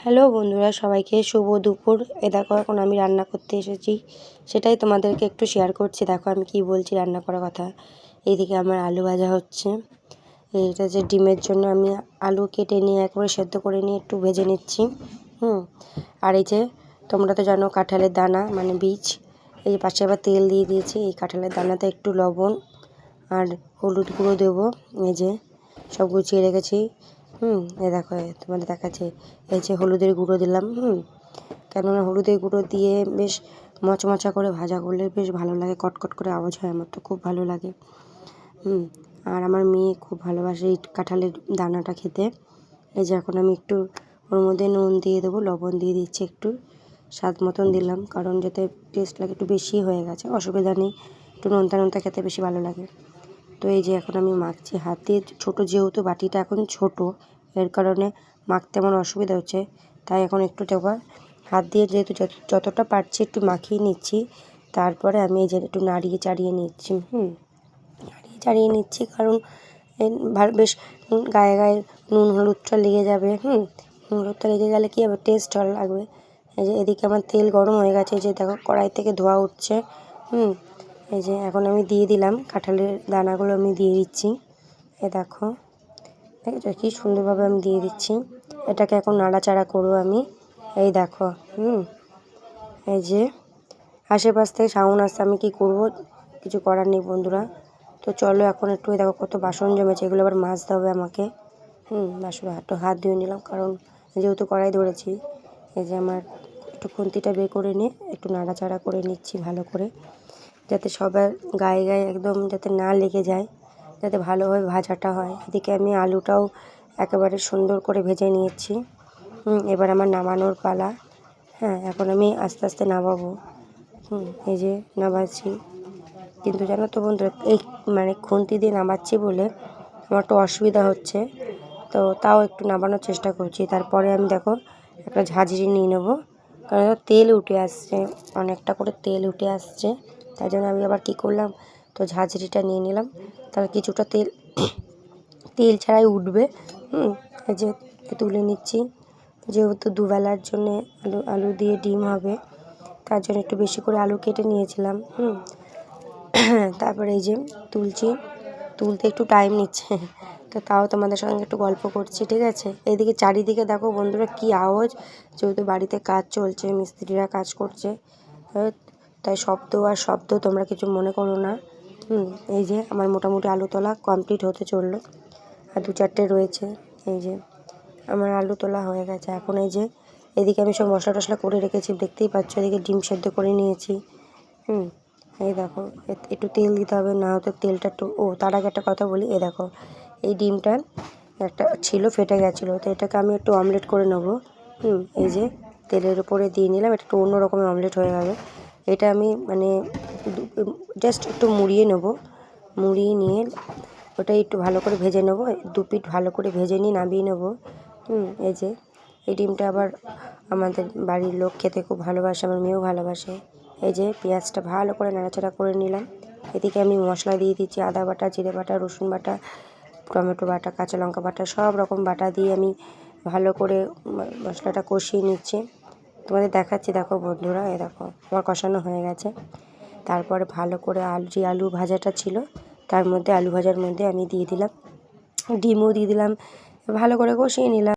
Hello বন্ধুরা, সবাইকে শুভ দুপুর। দেখো এখন আমি রান্না করতে এসেছি, সেটাই তোমাদেরকে একটু শেয়ার করছি। দেখো আমি কি বলছি রান্না করার কথা। এইদিকে আমার আলু ভাজা হচ্ছে। এইটা যে ডিমের জন্য আমি আলু কেটে নিয়ে একবারে সেদ্ধ করে নিয়ে একটু ভেজে নিচ্ছি। আর এই যে তোমরা তো জানো কাঁঠালের দানা মানে বীজ, এই যে পাশে আবার তেল দিয়ে দিয়েছি। এই কাঁঠালের দানাতে একটু লবণ আর হলুদ গুঁড়ো দেবো। এই যে সব গুছিয়ে রেখেছি। এই দেখো তোমাদের দেখাচ্ছে। এই যে হলুদের গুঁড়ো দিলাম। কেননা হলুদের গুঁড়ো দিয়ে বেশ মচমচা করে ভাজা করলে বেশ ভালো লাগে, কটকট করে আওয়াজ হয়, আমার তো খুব ভালো লাগে। আর আমার মেয়ে খুব ভালোবাসে এই কাঁঠালের দানাটা খেতে। এই যে এখন আমি একটু ওর মধ্যে নুন দিয়ে দেবো, লবণ দিয়ে দিচ্ছি, একটু স্বাদ মতন দিলাম, কারণ যাতে টেস্ট লাগে। একটু বেশি হয়ে গেছে, অসুবিধা নেই, একটু নোনতা নোনতা খেতে বেশি ভালো লাগে। তো এই যে এখন আমি মাখছি হাত দিয়ে। ছোটো যেহেতু বাটিটা এখন ছোট, এর কারণে মাখতে আমার অসুবিধা হচ্ছে, তাই এখন একটু একবার হাত দিয়ে যেহেতু যতটা পারছি একটু মাখিয়ে নিচ্ছি। তারপরে আমি এই যে একটু নাড়িয়ে চাড়িয়ে নিচ্ছি। নাড়িয়ে চাড়িয়ে নিচ্ছি কারণ বেশ গায়ে গায়ে নুন হলুদটা লেগে যাবে। নুন হলুদটা লেগে গেলে কী হবে, টেস্ট ভালো লাগবে। এই যে এদিকে আমার তেল গরম হয়ে গেছে, যে দেখো কড়াই থেকে ধোয়া উঠছে। এই যে এখন আমি দিয়ে দিলাম কাঁঠালের দানাগুলো, আমি দিয়ে দিচ্ছি। দেখো কি সুন্দরভাবে আমি দিয়ে দিচ্ছি। এটাকে এখন নাড়াচাড়া করবো আমি। এই দেখো এই যে আশেপাশ থেকে সাউন্ড আসছে, আমি কি করব, কিছু করার নেই বন্ধুরা। তো চলো এখন একটু দেখো কত বাসন জমেছে, এগুলো আবার মাজতে হবে আমাকে। বাসন একটু হাত ধুয়ে নিলাম, কারণ যেহেতু কড়াই ধরেছি। এই যে আমার একটু খুন্তিটা বের করে নিয়ে একটু নাড়াচাড়া করে নিচ্ছি ভালো করে, যাতে সবার গায়ে গায়ে একদম যাতে না লেগে যায়, যাতে ভালোভাবে ভাজাটা হয়। এদিকে আমি আলুটাও একেবারে সুন্দর করে ভেজে নিয়েছি। এবার আমার নামানোর পালা। এখন আমি আস্তে আস্তে নামাবো। এই যে নামাচ্ছি, কিন্তু জানো তো বন্ধুরা, এই মানে খুন্তি দিয়ে নামাচ্ছি বলে আমার একটু অসুবিধা হচ্ছে, তো তাও একটু নামানোর চেষ্টা করছি। তারপরে আমি দেখো একটা ঝাঁঝরি নিয়ে নেবো, কারণ তেল উঠে আসছে, অনেকটা করে তেল উঠে আসছে। তাই জন্য আমি আবার কী করলাম, তো ঝাঁঝরিটা নিয়ে নিলাম, তাহলে কিছুটা তেল তেল ছাড়াই উঠবে। এই যে তুলে নিচ্ছি, যেহেতু দুবেলার জন্যে আলু দিয়ে ডিম হবে, তার জন্য একটু বেশি করে আলু কেটে নিয়েছিলাম। তারপরে এই যে তুলতে একটু টাইম নিচ্ছে, তো তাও তোমাদের সঙ্গে একটু গল্প করছি, ঠিক আছে। এইদিকে চারিদিকে দেখো বন্ধুরা কি আওয়াজ, যেহেতু বাড়িতে কাজ চলছে, মিস্ত্রিরা কাজ করছে, তাই শব্দ তোমরা কিছু মনে করো না। এই যে আমার মোটামুটি আলু তোলা কমপ্লিট হতে চললো, আর 2-4টে রয়েছে। এই যে আমার আলু তোলা হয়ে গেছে। এখন এই যে এদিকে আমি সব মশলা টশলা করে রেখেছি, দেখতেই পাচ্ছ। এদিকে ডিম সেদ্ধ করে নিয়েছি। এই দেখো একটু তেল দিতে হবে, না হয়তো তেলটা একটু তার আগে একটা কথা বলি। দেখো এই ডিমটা একটা ছিল, ফেটে গেছিলো, তো এটাকে আমি একটু অমলেট করে নেবো। এই যে তেলের উপরে দিয়ে নিলাম, এটা একটু অন্য রকমের অমলেট হয়ে যাবে। এটা আমি মানে জাস্ট একটু মুড়িয়ে নেবো, মুড়িয়ে নিয়ে ওটাই একটু ভালো করে ভেজে নেবো। 2 পিঠ ভালো করে ভেজে নিয়ে নামিয়ে নেবো। এই যে এই ডিমটা আবার আমাদের বাড়ির লোক খেতে খুব ভালোবাসে, আমার মেয়েও ভালোবাসে। এই যে পেঁয়াজটা ভালো করে নাড়াচাড়া করে নিলাম। এদিকে আমি মশলা দিয়ে দিচ্ছি, আদা বাটা, জিরে বাটা, রসুন বাটা, টমেটো বাটা, কাঁচা লঙ্কা বাটা, সব রকম বাটা দিয়ে আমি ভালো করে মশলাটা কষিয়ে নিচ্ছি। তোমাদের দেখাচ্ছি, দেখো বন্ধুরা, দেখো আমার কষানো হয়ে গেছে। তারপরে ভালো করে আলু ভাজাটা ছিল, তার মধ্যে আলু ভাজার মধ্যে আমি দিয়ে দিলাম ডিমও দিয়ে দিলাম, ভালো করে কষিয়ে নিলাম।